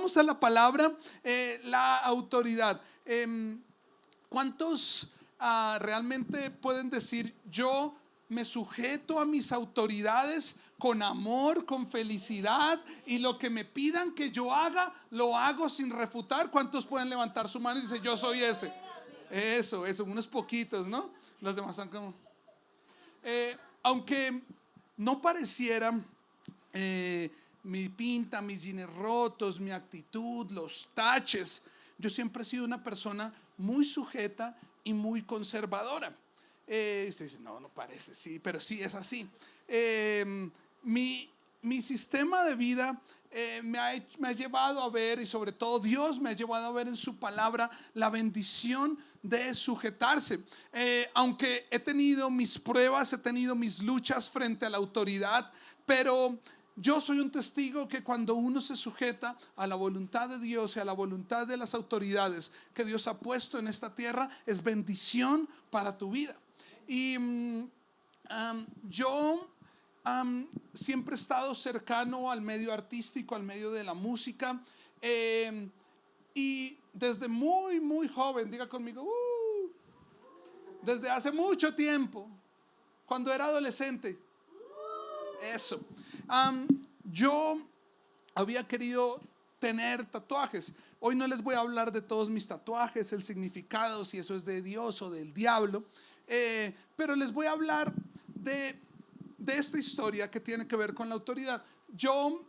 vamos a la palabra, la autoridad. ¿Cuántos realmente pueden decir: yo me sujeto a mis autoridades con amor, con felicidad, y lo que me pidan que yo haga, lo hago sin refutar? ¿Cuántos pueden levantar su mano y decir: yo soy ese? Eso, unos poquitos, ¿no? Los demás están como aunque no pareciera, mi pinta, mis jeans rotos, mi actitud, los taches, yo siempre he sido una persona muy sujeta y muy conservadora. Usted dice: no parece, sí, pero sí es así. Mi sistema de vida me ha llevado a ver, y sobre todo Dios me ha llevado a ver en su palabra, la bendición de sujetarse. Aunque he tenido mis pruebas, he tenido mis luchas frente a la autoridad, pero yo soy un testigo que cuando uno se sujeta a la voluntad de Dios y a la voluntad de las autoridades que Dios ha puesto en esta tierra, es bendición para tu vida. Y yo siempre he estado cercano al medio artístico, al medio de la música, y desde muy joven, diga conmigo, desde hace mucho tiempo, cuando era adolescente, eso, yo había querido tener tatuajes. Hoy no les voy a hablar de todos mis tatuajes, el significado, si eso es de Dios o del diablo, pero les voy a hablar de esta historia que tiene que ver con la autoridad. Yo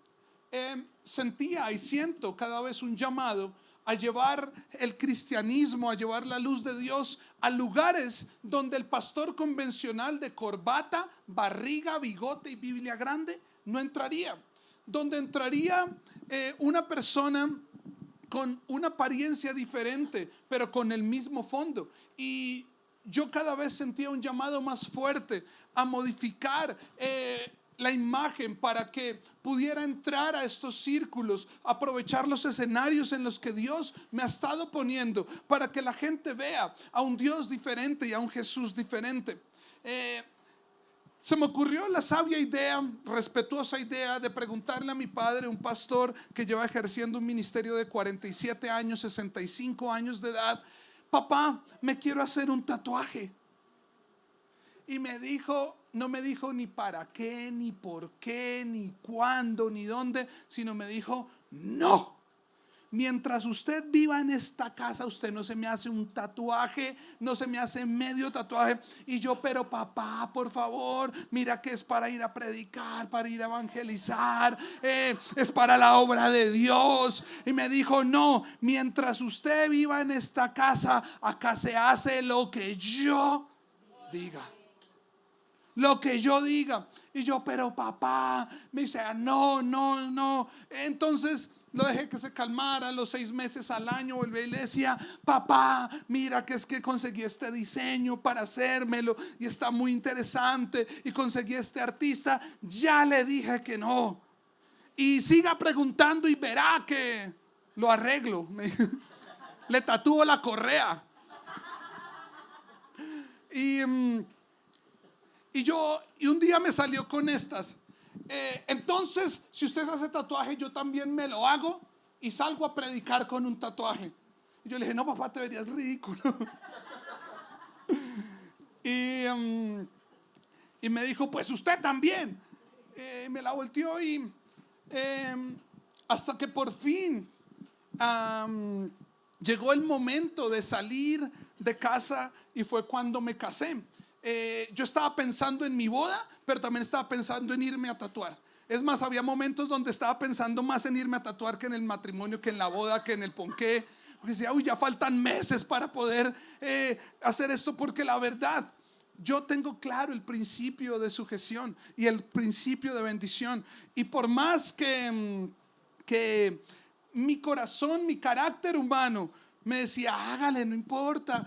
sentía y siento cada vez un llamado a llevar el cristianismo, a llevar la luz de Dios a lugares donde el pastor convencional de corbata, barriga, bigote y Biblia grande no entraría, donde entraría una persona con una apariencia diferente, pero con el mismo fondo. Y yo cada vez sentía un llamado más fuerte a modificar la imagen para que pudiera entrar a estos círculos, aprovechar los escenarios en los que Dios me ha estado poniendo, para que la gente vea a un Dios diferente y a un Jesús diferente. Se me ocurrió la sabia idea, respetuosa idea, de preguntarle a mi padre, un pastor que lleva ejerciendo un ministerio de 47 años, 65 años de edad: papá, me quiero hacer un tatuaje. Y me dijo, no me dijo ni para qué, ni por qué, ni cuándo, ni dónde, sino me dijo: no, mientras usted viva en esta casa, usted no se me hace un tatuaje, no se me hace medio tatuaje. Y yo: pero papá, por favor, mira que es para ir a predicar, para ir a evangelizar, es para la obra de Dios. Y me dijo: no, mientras usted viva en esta casa, acá se hace lo que yo diga. Lo que yo diga. Y yo: pero papá, me dice: no. Entonces lo dejé que se calmara. A los 6 meses, al año, volví y le decía: papá, mira que es que conseguí este diseño para hacérmelo y está muy interesante, y conseguí este artista. Ya le dije que no, y siga preguntando y verá que lo arreglo. Le tatúo la correa. Y un día me salió con estas: entonces, si usted hace tatuaje, yo también me lo hago y salgo a predicar con un tatuaje. Y yo le dije: no, papá, te verías ridículo. Y me dijo: pues usted también. Me la volteó y hasta que por fin llegó el momento de salir de casa, y fue cuando me casé. Yo estaba pensando en mi boda, pero también estaba pensando en irme a tatuar. Es más, había momentos donde estaba pensando más en irme a tatuar que en el matrimonio, que en la boda, que en el ponqué. Porque decía: uy, ya faltan meses para poder hacer esto. Porque la verdad, yo tengo claro el principio de sujeción y el principio de bendición. Y por más que mi corazón, mi carácter humano me decía: hágale, no importa,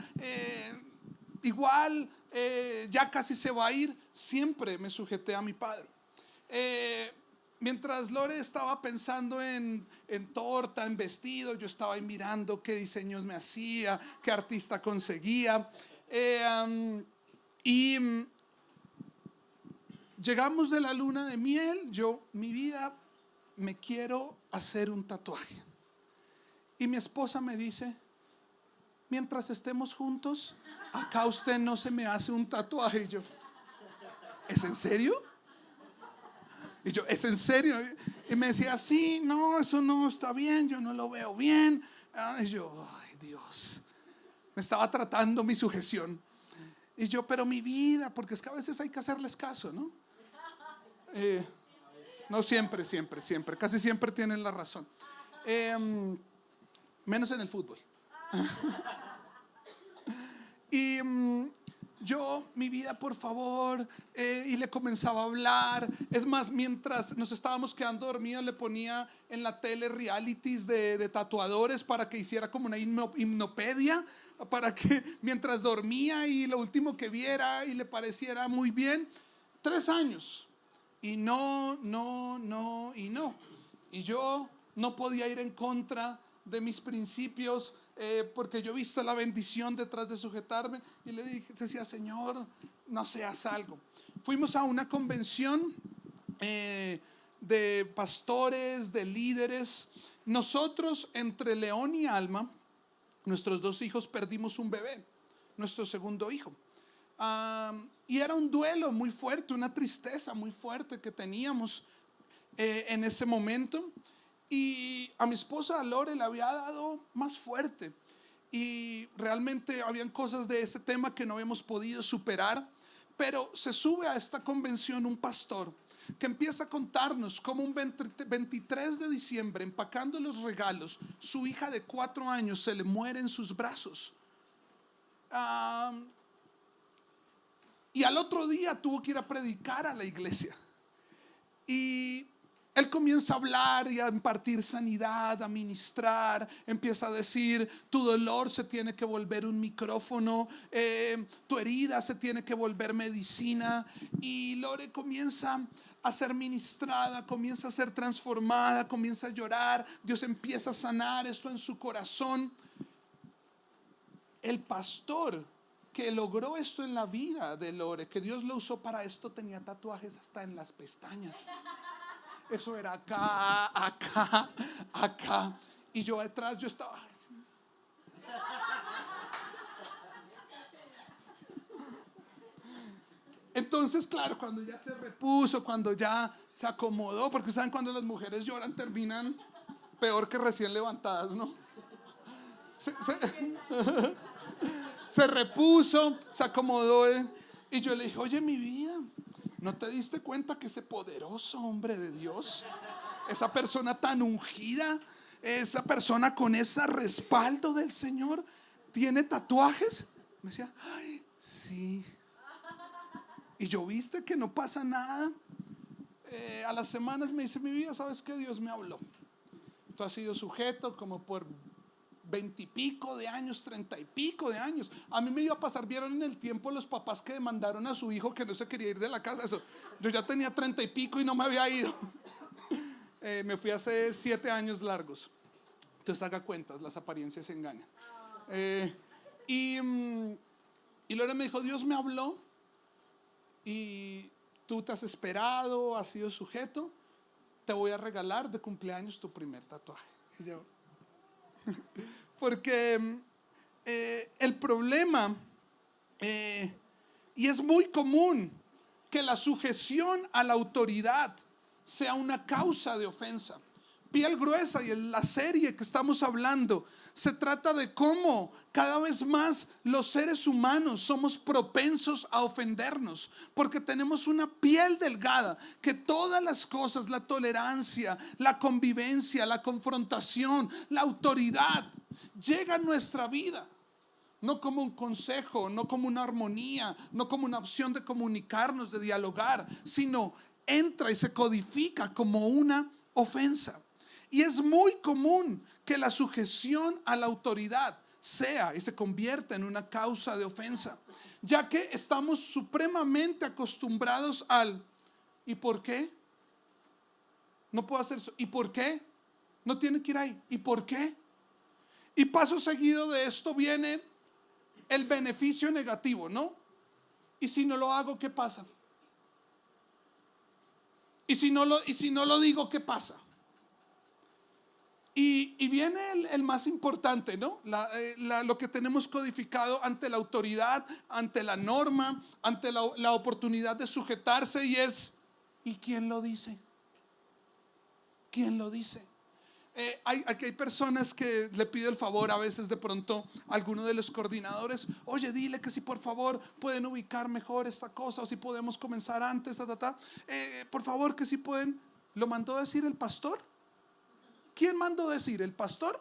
igual ya casi se va a ir, siempre me sujeté a mi padre. Mientras Lore estaba pensando en torta, en vestido, yo estaba ahí mirando qué diseños me hacía, qué artista conseguía. Llegamos de la luna de miel. Mi vida, me quiero hacer un tatuaje. Y mi esposa me dice: mientras estemos juntos, acá usted no se me hace un tatuaje. Y yo: ¿es en serio? Y yo: ¿es en serio? Y me decía: sí, no, eso no está bien, yo no lo veo bien. Y yo: ay, Dios, me estaba tratando mi sujeción. Y yo: pero mi vida, porque es que a veces hay que hacerles caso, ¿no? No siempre, casi siempre tienen la razón. Menos en el fútbol. Y yo: mi vida, por favor. Y le comenzaba a hablar. Es más, mientras nos estábamos quedando dormidos, le ponía en la tele realities de tatuadores para que hiciera como una hipnopedia, para que mientras dormía y lo último que viera y le pareciera muy bien. 3 años. Y no. Y yo no podía ir en contra de mis principios, porque yo he visto la bendición detrás de sujetarme. Y le dije, decía: Señor, no seas algo. Fuimos a una convención de pastores, de líderes. Nosotros, entre León y Alma, nuestros 2 hijos, perdimos un bebé, nuestro segundo hijo. Y era un duelo muy fuerte, una tristeza muy fuerte que teníamos en ese momento. Y a mi esposa, a Lore, le había dado más fuerte. Y realmente habían cosas de ese tema que no habíamos podido superar. Pero se sube a esta convención un pastor que empieza a contarnos cómo un 23 de diciembre, empacando los regalos, su hija de 4 años se le muere en sus brazos. Y al otro día tuvo que ir a predicar a la iglesia. Y él comienza a hablar y a impartir sanidad, a ministrar. Empieza a decir: tu dolor se tiene que volver un micrófono, tu herida se tiene que volver medicina. Y Lore comienza a ser ministrada, comienza a ser transformada, comienza a llorar. Dios empieza a sanar esto en su corazón. El pastor que logró esto en la vida de Lore, que Dios lo usó para esto, tenía tatuajes hasta en las pestañas. Eso era acá. Y yo detrás, yo estaba. Entonces, claro, cuando ya se repuso, cuando ya se acomodó, porque saben, cuando las mujeres lloran terminan peor que recién levantadas, ¿no? Se repuso, se acomodó. Y yo le dije: oye, mi vida, ¿no te diste cuenta que ese poderoso hombre de Dios, esa persona tan ungida, esa persona con ese respaldo del Señor, tiene tatuajes? Me decía: ay, sí. Y yo: viste que no pasa nada. A las semanas me dice: mi vida, ¿sabes qué? Dios me habló. Tú has sido sujeto como por 20 y pico de años, 30 y pico de años. A mí me iba a pasar, vieron en el tiempo los papás que demandaron a su hijo que no se quería ir de la casa. Eso, yo ya tenía 30 y pico y no me había ido. Me fui hace 7 años largos. Entonces haga cuentas, las apariencias engañan. Y Lore me dijo: Dios me habló y tú te has esperado, has sido sujeto, te voy a regalar de cumpleaños tu primer tatuaje. Y yo, porque el problema, y es muy común que la sujeción a la autoridad sea una causa de ofensa. Piel Gruesa y en la serie que estamos hablando se trata de cómo cada vez más los seres humanos somos propensos a ofendernos, porque tenemos una piel delgada que todas las cosas, la tolerancia, la convivencia, la confrontación, la autoridad, llega a nuestra vida. No como un consejo, no como una armonía, no como una opción de comunicarnos, de dialogar, sino entra y se codifica como una ofensa. Y es muy común que la sujeción a la autoridad sea y se convierta en una causa de ofensa, ya que estamos supremamente acostumbrados al ¿y por qué? No puedo hacer eso. ¿Y por qué? No tiene que ir ahí. ¿Y por qué? Y paso seguido de esto viene el beneficio negativo, ¿no? ¿Y si no lo hago, qué pasa? ¿Y si no lo digo, qué pasa? Y viene el más importante, ¿no? Lo que tenemos codificado ante la autoridad, ante la norma, ante la oportunidad de sujetarse, y es, ¿y quién lo dice? ¿Quién lo dice? Aquí hay personas que le pido el favor a veces de pronto a alguno de los coordinadores: oye, dile que si por favor pueden ubicar mejor esta cosa, o si podemos comenzar antes, por favor, que si pueden. ¿Lo mandó a decir el pastor? ¿Quién mandó a decir? ¿El pastor?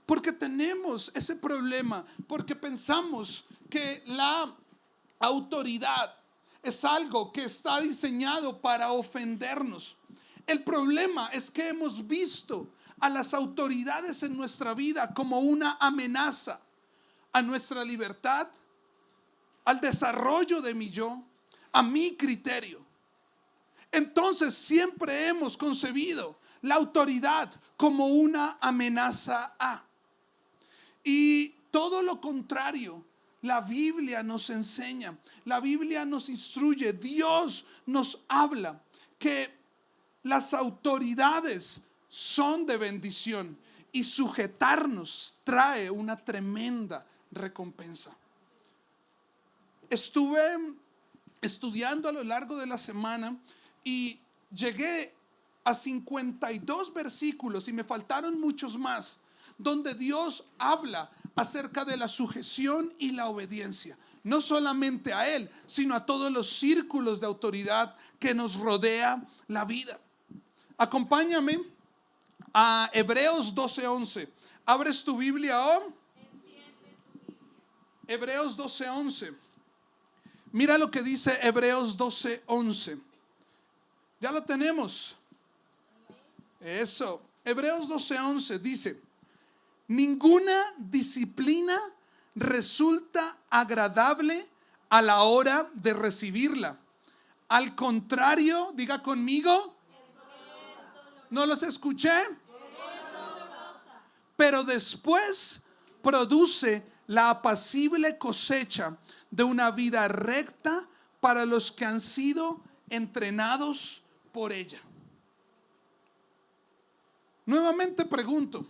Porque tenemos ese problema, porque pensamos que la autoridad es algo que está diseñado para ofendernos. El problema es que hemos visto a las autoridades en nuestra vida como una amenaza a nuestra libertad, al desarrollo de mi yo, a mi criterio. Entonces siempre hemos concebido la autoridad como una amenaza a. Y todo lo contrario, la Biblia nos enseña, la Biblia nos instruye, Dios nos habla que las autoridades son de bendición y sujetarnos trae una tremenda recompensa. Estuve estudiando a lo largo de la semana y llegué a 52 versículos, y me faltaron muchos más, donde Dios habla acerca de la sujeción y la obediencia, no solamente a Él, sino a todos los círculos de autoridad que nos rodea la vida. Acompáñame a Hebreos 12:11. ¿Abres tu Biblia? Hebreos 12:11. Mira lo que dice Hebreos 12:11. Ya lo tenemos. Eso. Hebreos 12:11 dice: ninguna disciplina resulta agradable a la hora de recibirla. Al contrario, diga conmigo. No los escuché. Pero después produce la apacible cosecha de una vida recta para los que han sido entrenados por ella. Nuevamente pregunto: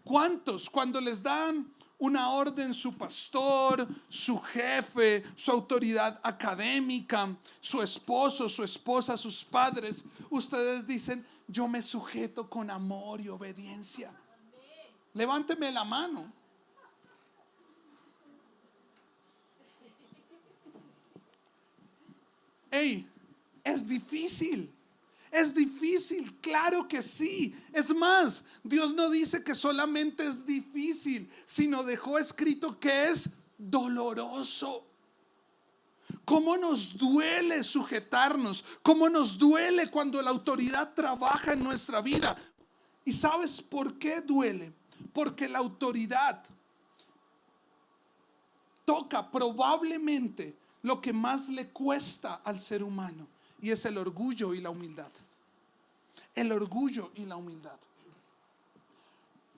¿cuántos, cuando les dan una orden su pastor, su jefe, su autoridad académica, su esposo, su esposa, sus padres, ustedes dicen: yo me sujeto con amor y obediencia? Levánteme la mano. Hey, es difícil. Es difícil, claro que sí. Es más, Dios no dice que solamente es difícil, sino dejó escrito que es doloroso. ¿Cómo nos duele sujetarnos? ¿Cómo nos duele cuando la autoridad trabaja en nuestra vida? ¿Y sabes por qué duele? Porque la autoridad toca probablemente lo que más le cuesta al ser humano, y es el orgullo y la humildad. El orgullo y la humildad.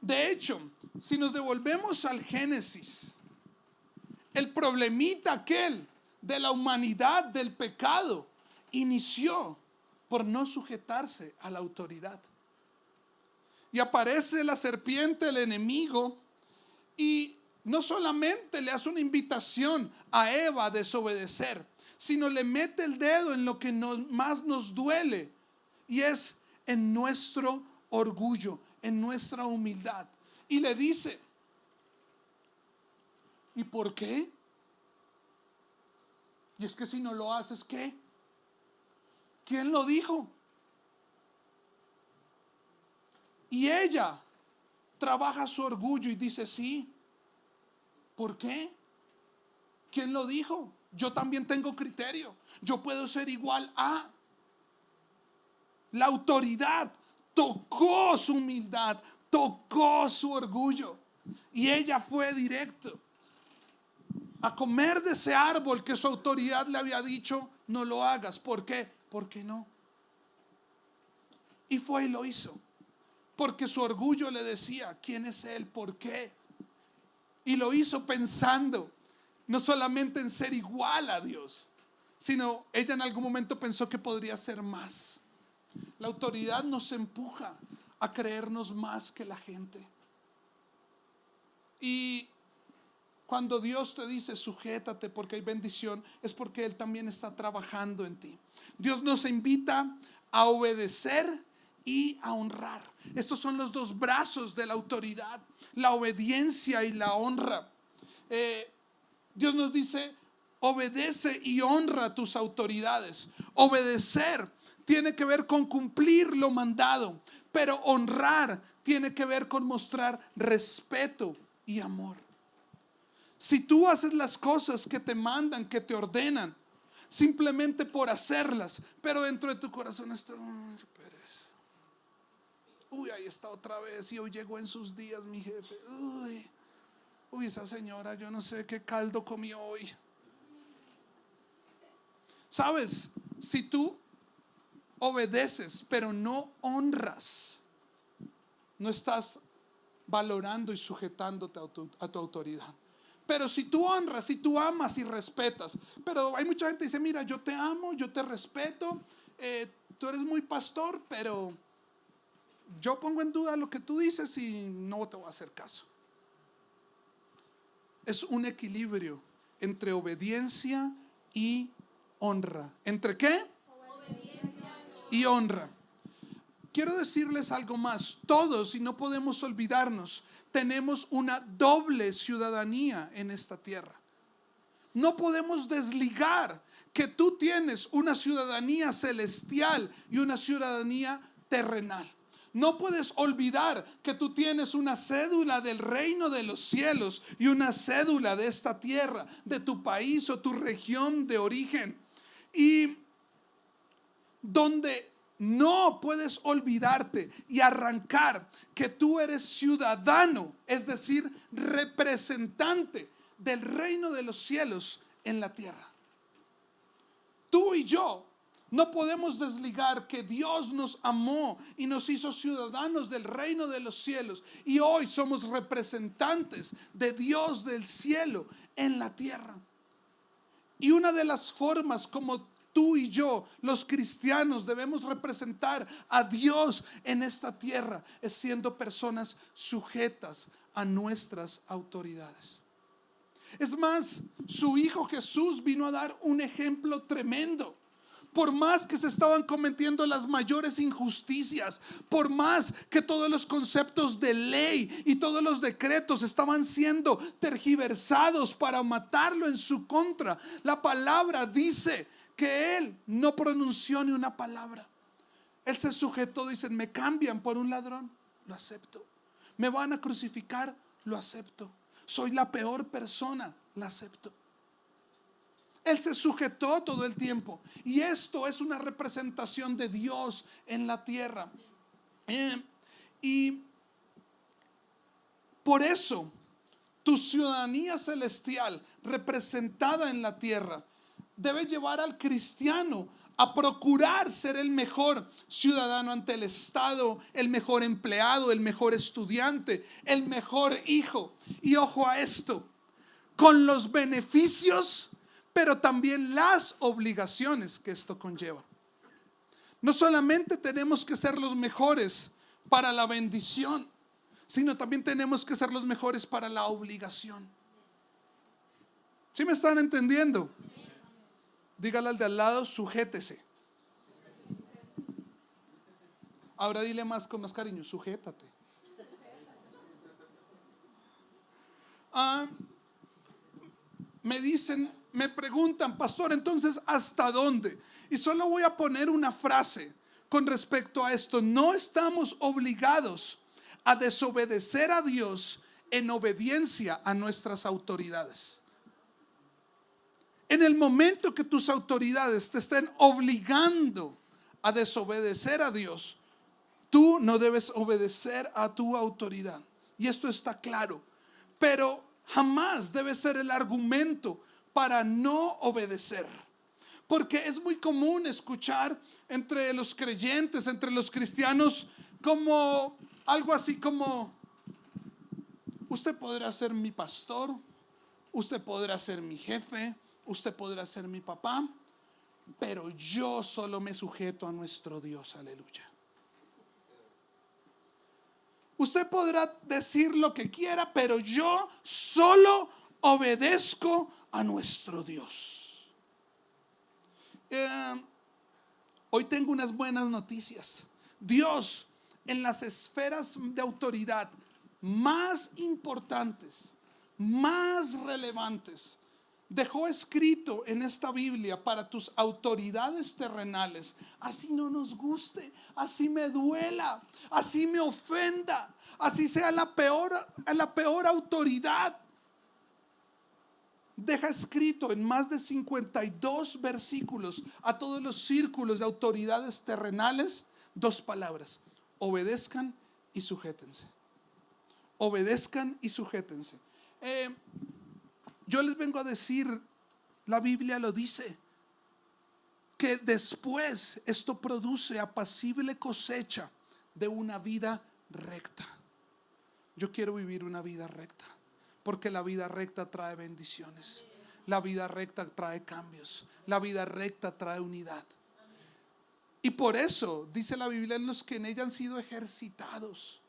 De hecho, si nos devolvemos al Génesis, el problemita aquel de la humanidad, del pecado, inició por no sujetarse a la autoridad. Y aparece la serpiente, el enemigo, y no solamente le hace una invitación a Eva a desobedecer, sino le mete el dedo en lo que más nos duele, y es en nuestro orgullo, en nuestra humildad. Y le dice: ¿y por qué? Y es que si no lo haces, ¿qué? ¿Quién lo dijo? Y ella trabaja su orgullo y dice: sí. ¿Por qué? ¿Quién lo dijo? Yo también tengo criterio. Yo puedo ser igual a. La autoridad tocó su humildad, tocó su orgullo, y ella fue directo a comer de ese árbol que su autoridad le había dicho: no lo hagas. ¿Por qué? ¿Por qué no? Y fue y lo hizo, porque su orgullo le decía: ¿quién es él? ¿Por qué? Y lo hizo pensando no solamente en ser igual a Dios, sino ella en algún momento pensó que podría ser más. La autoridad nos empuja a creernos más que la gente. Y cuando Dios te dice sujétate porque hay bendición, es porque Él también está trabajando en ti. Dios nos invita a obedecer y a honrar. Estos son los dos brazos de la autoridad, la obediencia y la honra. Dios nos dice: obedece y honra a tus autoridades. Obedecer tiene que ver con cumplir lo mandado, pero honrar tiene que ver con mostrar respeto y amor. Si tú haces las cosas que te mandan, que te ordenan, simplemente por hacerlas, pero dentro de tu corazón está: uy, ahí está otra vez, y hoy llegó en sus días mi jefe. Uy, esa señora, yo no sé qué caldo comió hoy. ¿Sabes? Si tú obedeces pero no honras, no estás valorando y sujetándote a tu autoridad. Pero si tú honras, si tú amas y respetas, pero hay mucha gente que dice: mira, yo te amo, yo te respeto, tú eres muy pastor, pero yo pongo en duda lo que tú dices y no te voy a hacer caso. Es un equilibrio entre obediencia y honra. ¿Entre qué? Obediencia y honra. Quiero decirles algo más. Todos, y no podemos olvidarnos, tenemos una doble ciudadanía en esta tierra. No podemos desligar que tú tienes una ciudadanía celestial y una ciudadanía terrenal. No puedes olvidar que tú tienes una cédula del reino de los cielos y una cédula de esta tierra, de tu país o tu región de origen. Y donde no puedes olvidarte y arrancar que tú eres ciudadano, es decir, representante del reino de los cielos en la tierra. Tú y yo no podemos desligar que Dios nos amó y nos hizo ciudadanos del reino de los cielos, y hoy somos representantes de Dios del cielo en la tierra. Y una de las formas como tú y yo, los cristianos, debemos representar a Dios en esta tierra es siendo personas sujetas a nuestras autoridades. Es más, su Hijo Jesús vino a dar un ejemplo tremendo. Por más que se estaban cometiendo las mayores injusticias, por más que todos los conceptos de ley y todos los decretos estaban siendo tergiversados para matarlo en su contra, la palabra dice que Él no pronunció ni una palabra. Él se sujetó. Dicen: me cambian por un ladrón, lo acepto. Me van a crucificar, lo acepto. Soy la peor persona, la acepto. Él se sujetó todo el tiempo. Y esto es una representación de Dios en la tierra. Y por eso tu ciudadanía celestial representada en la tierra debe llevar al cristiano a procurar ser el mejor ciudadano ante el Estado, el mejor empleado, el mejor estudiante, el mejor hijo. Y ojo a esto, con los beneficios, pero también las obligaciones que esto conlleva. No solamente tenemos que ser los mejores para la bendición, sino también tenemos que ser los mejores para la obligación. ¿Sí me están entendiendo? Dígale al de al lado: sujétese. Ahora dile más con más cariño: sujétate. Me preguntan: pastor, entonces ¿hasta dónde? Y solo voy a poner una frase con respecto a esto. No estamos obligados a desobedecer a Dios en obediencia a nuestras autoridades. En el momento que tus autoridades te estén obligando a desobedecer a Dios, tú no debes obedecer a tu autoridad. Y esto está claro. Pero jamás debe ser el argumento para no obedecer. Porque es muy común escuchar entre los creyentes, entre los cristianos, como algo así como: usted podrá ser mi pastor, usted podrá ser mi jefe, usted podrá ser mi papá, pero yo solo me sujeto a nuestro Dios. Aleluya. Usted podrá decir lo que quiera, pero yo solo obedezco a nuestro Dios. Hoy tengo unas buenas noticias. Dios, en las esferas de autoridad más importantes, más relevantes, dejó escrito en esta Biblia para tus autoridades terrenales. Así no nos guste, así me duela, así me ofenda, así sea la peor autoridad. Deja escrito en más de 52 versículos a todos los círculos de autoridades terrenales 2 palabras: obedezcan y sujétense. Obedezcan y sujétense. Yo les vengo a decir, la Biblia lo dice, que después esto produce apacible cosecha de una vida recta. Yo quiero vivir una vida recta, porque la vida recta trae bendiciones, la vida recta trae cambios, la vida recta trae unidad. Y por eso dice la Biblia, en los que en ella han sido ejercitados.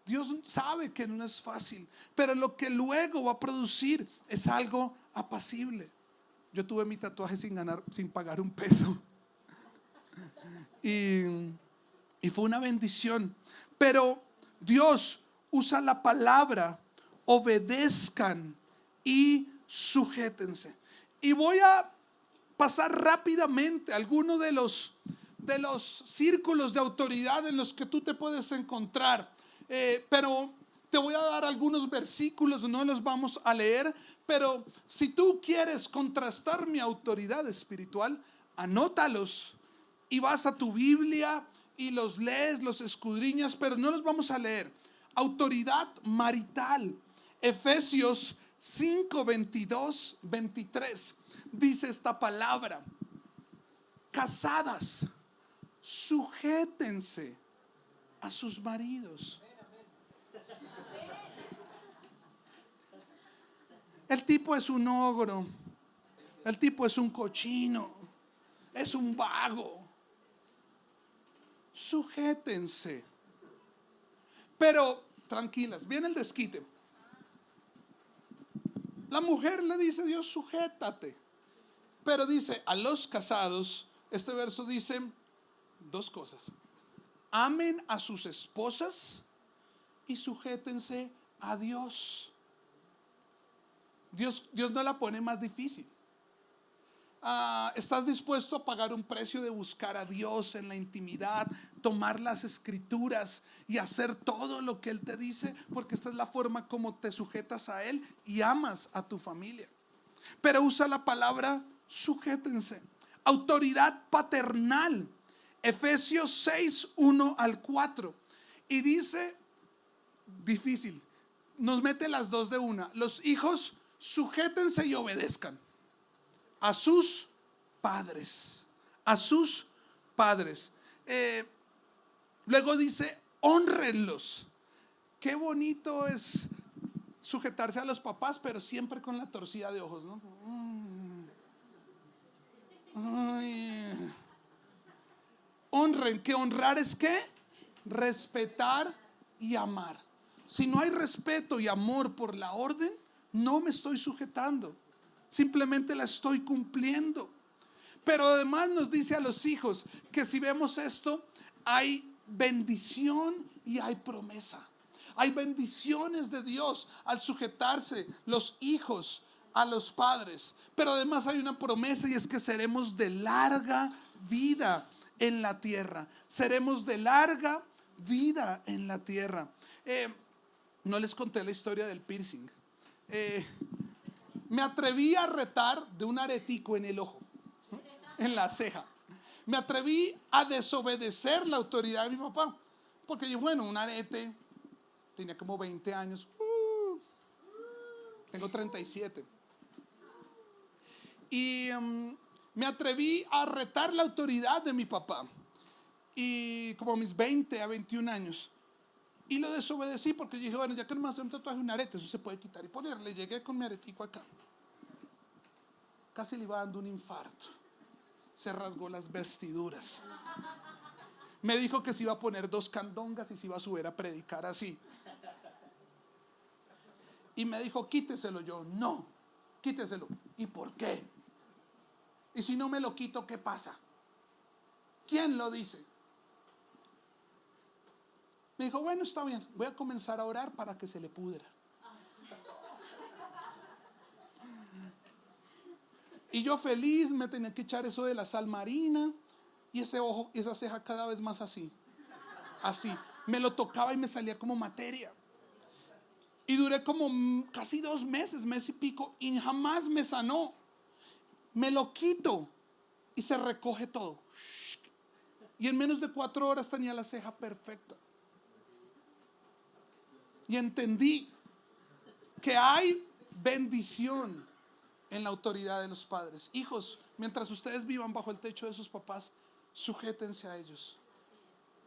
Dios sabe que no es fácil, pero lo que luego va a producir es algo apacible. Yo tuve mi tatuaje sin pagar un peso, y fue una bendición. Pero Dios usa la palabra obedezcan y sujétense. Y voy a pasar rápidamente algunos de los círculos de autoridad en los que tú te puedes encontrar. Pero te voy a dar algunos versículos, no los vamos a leer, pero si tú quieres contrastar mi autoridad espiritual, anótalos y vas a tu Biblia y los lees, los escudriñas, pero no los vamos a leer. Autoridad marital, Efesios 5, 22, 23, dice esta palabra: casadas, sujétense a sus maridos. El tipo es un ogro, el tipo es un cochino, es un vago. Sujétense. Pero tranquilas, viene el desquite. La mujer le dice a Dios: sujétate. Pero dice a los casados, este verso dice 2 cosas: amen a sus esposas y sujétense a Dios. Dios no la pone más difícil. ¿Estás dispuesto a pagar un precio de buscar a Dios en la intimidad, tomar las escrituras y hacer todo lo que Él te dice? Porque esta es la forma como te sujetas a Él y amas a tu familia. Pero usa la palabra sujétense. Autoridad paternal, Efesios 6, 1 al 4. Y dice, difícil, nos mete las 2 de una: los hijos, sujétense y obedezcan a sus padres. A sus padres. Luego dice, honrenlos. Qué bonito es sujetarse a los papás, pero siempre con la torcida de ojos, ¿no? Honren, que honrar es ¿qué? Respetar y amar. Si no hay respeto y amor por la orden, no me estoy sujetando, simplemente la estoy cumpliendo. Pero además nos dice a los hijos que si vemos esto, hay bendición y hay promesa. Hay bendiciones de Dios al sujetarse los hijos a los padres, pero además hay una promesa, y es que seremos de larga vida en la tierra. Seremos de larga vida en la tierra. No les conté la historia del piercing. Me atreví a retar de un aretico en el ojo, en la ceja. Me atreví a desobedecer la autoridad de mi papá, porque yo, bueno, un arete, tenía como 20 años, tengo 37. Y me atreví a retar la autoridad de mi papá, y como a mis 20 a 21 años. Y lo desobedecí porque yo dije, bueno, ya que no me hace un tatuaje, un arete, eso se puede quitar y ponerle. Llegué con mi aretico acá, casi le iba dando un infarto. Se rasgó las vestiduras. Me dijo que se iba a poner 2 candongas y se iba a subir a predicar así. Y me dijo, quíteselo. Yo, no, quíteselo. ¿Y por qué? Y si no me lo quito, ¿qué pasa? ¿Quién lo dice? Me dijo, bueno, está bien, voy a comenzar a orar para que se le pudra. Y yo feliz me tenía que echar eso de la sal marina. Y ese ojo, esa ceja cada vez más así. Así. Me lo tocaba y me salía como materia. Y duré como casi 2 meses, mes y pico, y jamás me sanó. Me lo quito y se recoge todo. Y en menos de 4 horas tenía la ceja perfecta. Y entendí que hay bendición en la autoridad de los padres. Hijos, mientras ustedes vivan bajo el techo de sus papás, sujétense a ellos,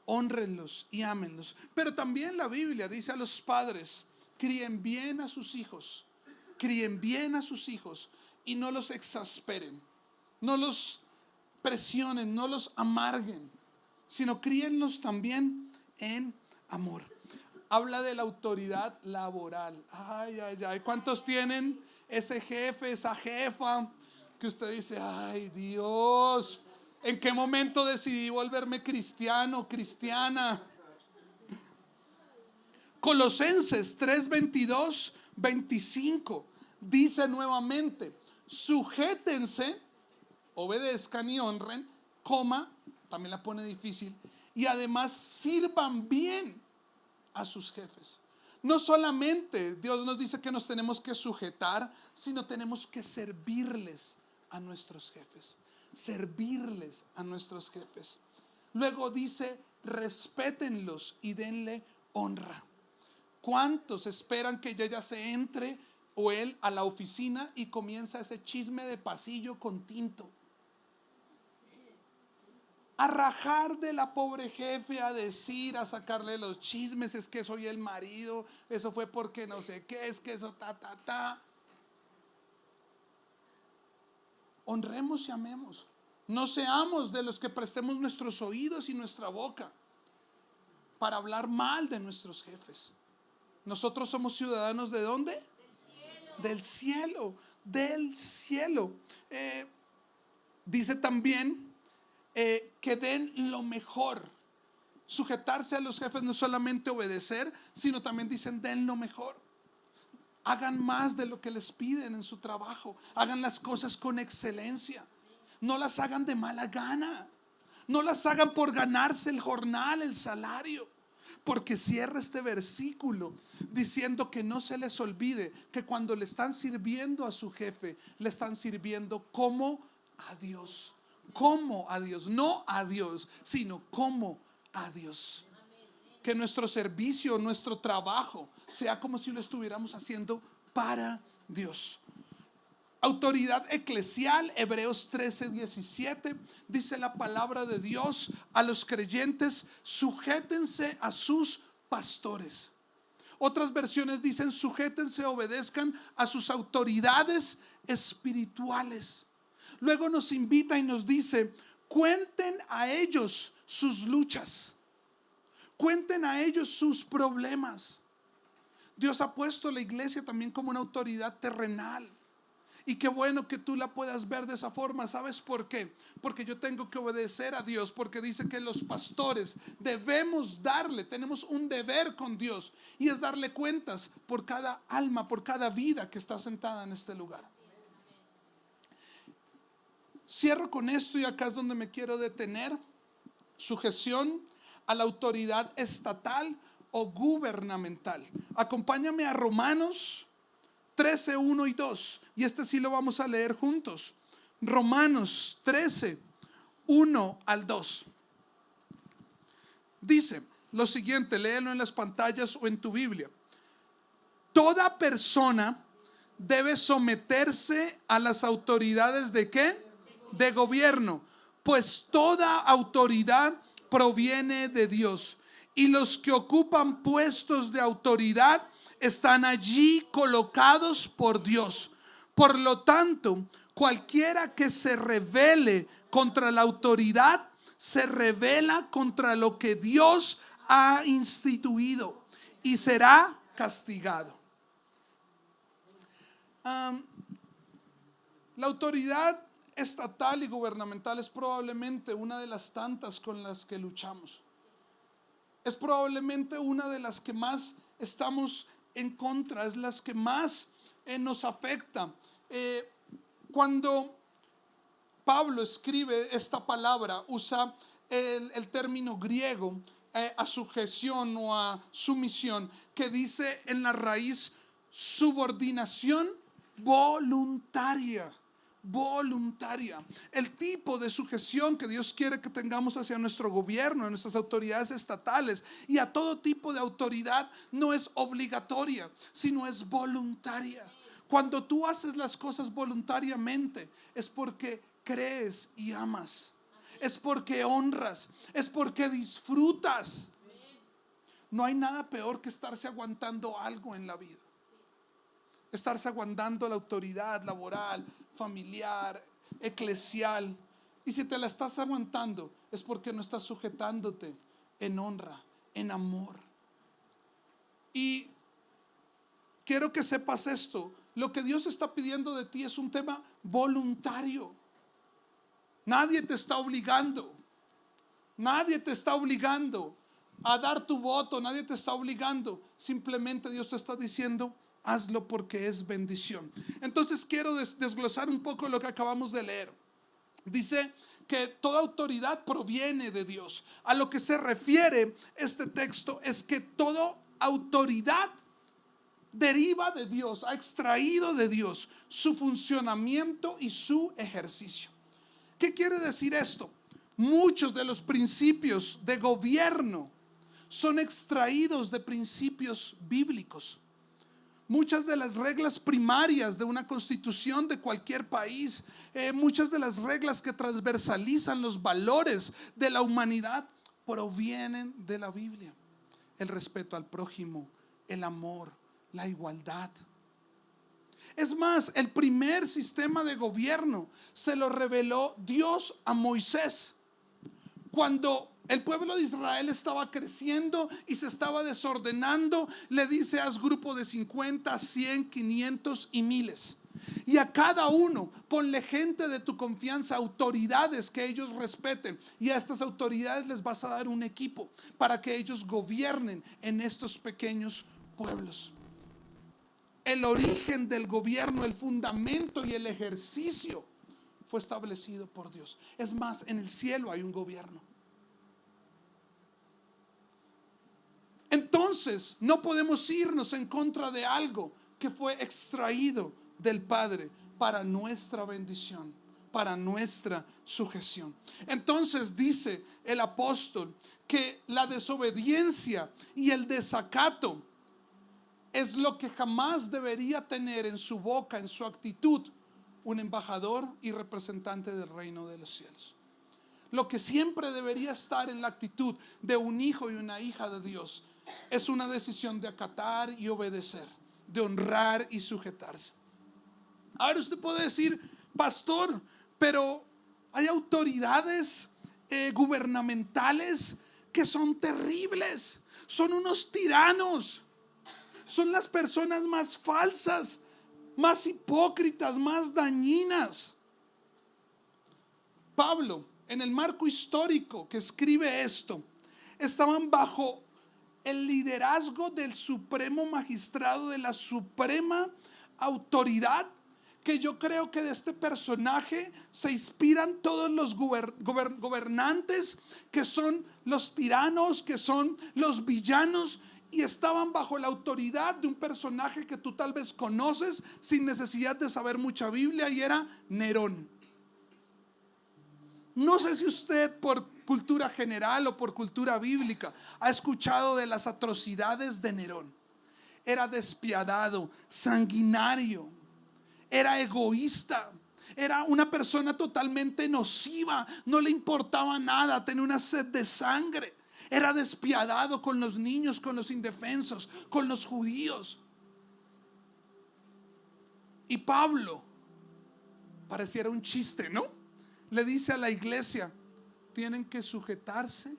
hónrenlos y ámenlos. Pero también la Biblia dice a los padres: críen bien a sus hijos, críen bien a sus hijos y no los exasperen, no los presionen, no los amarguen, sino críenlos también en amor. Habla de la autoridad laboral. Ay, ay, ay. ¿Cuántos tienen ese jefe, esa jefa que usted dice, ay Dios, ¿en qué momento decidí volverme cristiano, cristiana? Colosenses 3:22, 25 dice nuevamente: sujétense, obedezcan y honren, coma, también la pone difícil, y además sirvan bien a sus jefes. No solamente Dios nos dice que nos tenemos que sujetar, sino tenemos que servirles a nuestros jefes. Servirles a nuestros jefes. Luego dice: respétenlos y denle honra. ¿Cuántos esperan que ella ya se entre o él a la oficina y comienza ese chisme de pasillo con tinto? A rajar de la pobre jefe, a decir, a sacarle los chismes, es que soy el marido, eso fue porque no sé qué, es que eso ta. Honremos y amemos. No seamos de los que prestemos nuestros oídos y nuestra boca para hablar mal de nuestros jefes. Nosotros somos ciudadanos ¿de dónde? Del cielo. Del cielo. Dice también que den lo mejor. Sujetarse a los jefes no es solamente obedecer, sino también dicen den lo mejor. Hagan más de lo que les piden en su trabajo. Hagan las cosas con excelencia. No las hagan de mala gana. No las hagan por ganarse el jornal, el salario. Porque cierra este versículo diciendo que no se les olvide que cuando le están sirviendo a su jefe, le están sirviendo como a Dios. Como a Dios, no a Dios, sino como a Dios. Que nuestro servicio, nuestro trabajo sea como si lo estuviéramos haciendo para Dios. Autoridad eclesial, Hebreos 13:17, dice la palabra de Dios a los creyentes: sujétense a sus pastores. Otras versiones dicen: sujétense, obedezcan a sus autoridades espirituales. Luego nos invita y nos dice: cuenten a ellos sus luchas, cuenten a ellos sus problemas. Dios ha puesto la iglesia también como una autoridad terrenal. Y qué bueno que tú la puedas ver de esa forma. ¿Sabes por qué? Porque yo tengo que obedecer a Dios, porque dice que los pastores debemos tenemos un deber con Dios, y es darle cuentas por cada alma, por cada vida que está sentada en este lugar. Cierro con esto y acá es donde me quiero detener. Sujeción a la autoridad estatal o gubernamental. Acompáñame a Romanos 13, 1 y 2. Y este sí lo vamos a leer juntos. Romanos 13, 1 al 2. Dice lo siguiente, léelo en las pantallas o en tu Biblia. Toda persona debe someterse a las autoridades ¿de qué? De gobierno, pues toda autoridad proviene de Dios, y los que ocupan puestos de autoridad están allí colocados por Dios. Por lo tanto, cualquiera que se rebele contra la autoridad se rebela contra lo que Dios ha instituido y será castigado. La autoridad estatal y gubernamental es probablemente una de las tantas con las que luchamos. Es probablemente una de las que más estamos en contra, es las que más nos afecta. Cuando Pablo escribe esta palabra, usa el término griego a sujeción o a sumisión, que dice en la raíz subordinación voluntaria. Voluntaria. El tipo de sujeción que Dios quiere que tengamos hacia nuestro gobierno, a nuestras autoridades estatales y a todo tipo de autoridad no es obligatoria, sino es voluntaria. Cuando tú haces las cosas voluntariamente, es porque crees y amas, es porque honras, es porque disfrutas. No hay nada peor que estarse aguantando algo en la vida. Estarse aguantando la autoridad laboral, familiar, eclesial. Y si te la estás aguantando, es porque no estás sujetándote en honra, en amor. Y quiero que sepas esto: lo que Dios está pidiendo de ti es un tema voluntario. Nadie te está obligando. Nadie te está obligando a dar tu voto. Nadie te está obligando. Simplemente Dios te está diciendo: hazlo porque es bendición. Entonces quiero desglosar un poco lo que acabamos de leer. Dice que toda autoridad proviene de Dios. A lo que se refiere este texto es que toda autoridad deriva de Dios, ha extraído de Dios su funcionamiento y su ejercicio. ¿Qué quiere decir esto? Muchos de los principios de gobierno son extraídos de principios bíblicos. Muchas de las reglas primarias de una constitución de cualquier país, muchas de las reglas que transversalizan los valores de la humanidad provienen de la Biblia. El respeto al prójimo, el amor, la igualdad. Es más, el primer sistema de gobierno se lo reveló Dios a Moisés cuando el pueblo de Israel estaba creciendo y se estaba desordenando. Le dice: haz grupo de 50, 100, 500 y miles, y a cada uno ponle gente de tu confianza, autoridades que ellos respeten, y a estas autoridades les vas a dar un equipo para que ellos gobiernen en estos pequeños pueblos. El origen del gobierno, el fundamento y el ejercicio fue establecido por Dios. Es más, en el cielo hay un gobierno. Entonces no podemos irnos en contra de algo que fue extraído del Padre para nuestra bendición, para nuestra sujeción. Entonces dice el apóstol que la desobediencia y el desacato es lo que jamás debería tener en su boca, en su actitud, un embajador y representante del reino de los cielos. Lo que siempre debería estar en la actitud de un hijo y una hija de Dios es una decisión de acatar y obedecer, de honrar y sujetarse. Ahora usted puede decir: pastor, pero hay autoridades gubernamentales que son terribles, son unos tiranos, son las personas más falsas, más hipócritas, más dañinas. Pablo, en el marco histórico que escribe esto, estaban bajo el liderazgo del supremo magistrado, de la suprema autoridad, que yo creo que de este personaje se inspiran todos los gobernantes, que son los tiranos, que son los villanos, y estaban bajo la autoridad de un personaje que tú tal vez conoces sin necesidad de saber mucha Biblia, y era Nerón. No sé si usted, por cultura general o por cultura bíblica, ha escuchado de las atrocidades de Nerón. Era despiadado, sanguinario, era egoísta, era una persona totalmente nociva, no le importaba nada, tenía una sed de sangre. Era despiadado con los niños, con los indefensos, con los judíos. Y Pablo, pareciera un chiste, ¿no?, le dice a la iglesia: tienen que sujetarse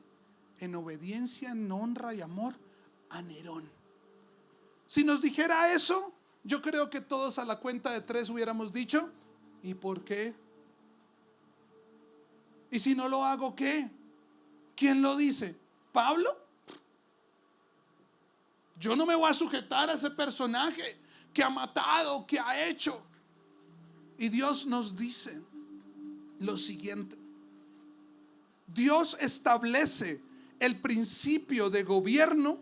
en obediencia, en honra y amor a Nerón. Si nos dijera eso, yo creo que todos a la cuenta de 3 hubiéramos dicho: ¿y por qué? ¿Y si no lo hago, qué? ¿Quién lo dice? ¿Pablo? Yo no me voy a sujetar a ese personaje que ha matado, que ha hecho. Y Dios nos dice lo siguiente: Dios establece el principio de gobierno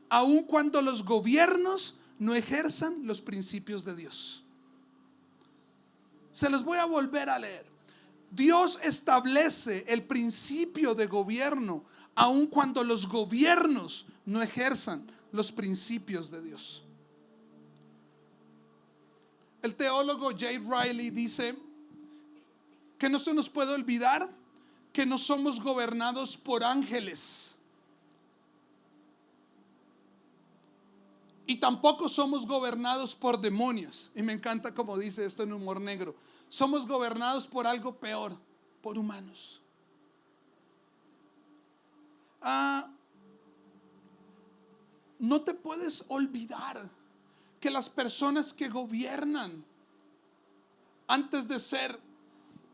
aun cuando los gobiernos no ejerzan los principios de Dios. Se los voy a volver a leer. Dios establece el principio de gobierno aun cuando los gobiernos no ejerzan los principios de Dios. El teólogo J. Riley dice que no se nos puede olvidar que no somos gobernados por ángeles y tampoco somos gobernados por demonios. Y me encanta como dice esto en humor negro: somos gobernados por algo peor, por humanos. No te puedes olvidar que las personas que gobiernan, antes de ser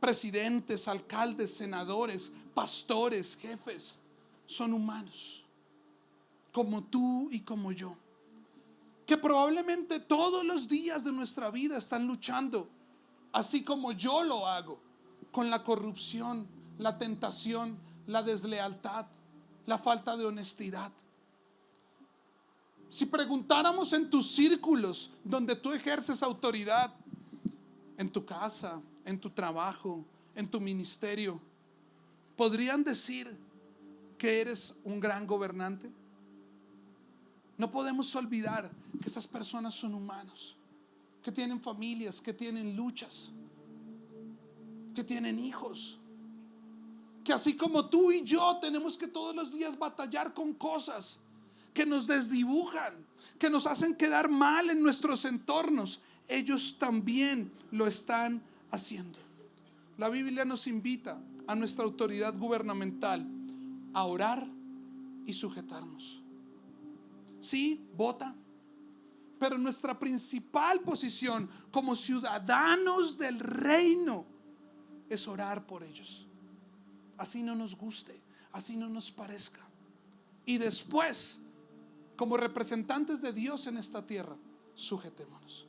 presidentes, alcaldes, senadores, pastores, jefes, son humanos, como tú y como yo, que probablemente todos los días de nuestra vida están luchando, así como yo lo hago, con la corrupción, la tentación, la deslealtad, la falta de honestidad. Si preguntáramos en tus círculos donde tú ejerces autoridad, en tu casa, en tu trabajo, en tu ministerio, ¿podrían decir que eres un gran gobernante? No podemos olvidar que esas personas son humanos, que tienen familias, que tienen luchas, que tienen hijos, que así como tú y yo tenemos que todos los días batallar con cosas que nos desdibujan, que nos hacen quedar mal en nuestros entornos. Ellos también lo están haciendo. La Biblia nos invita a nuestra autoridad gubernamental a orar y sujetarnos. Sí, vota, pero nuestra principal posición como ciudadanos del reino es orar por ellos. Así no nos guste, así no nos parezca. Y después, como representantes de Dios en esta tierra, sujetémonos.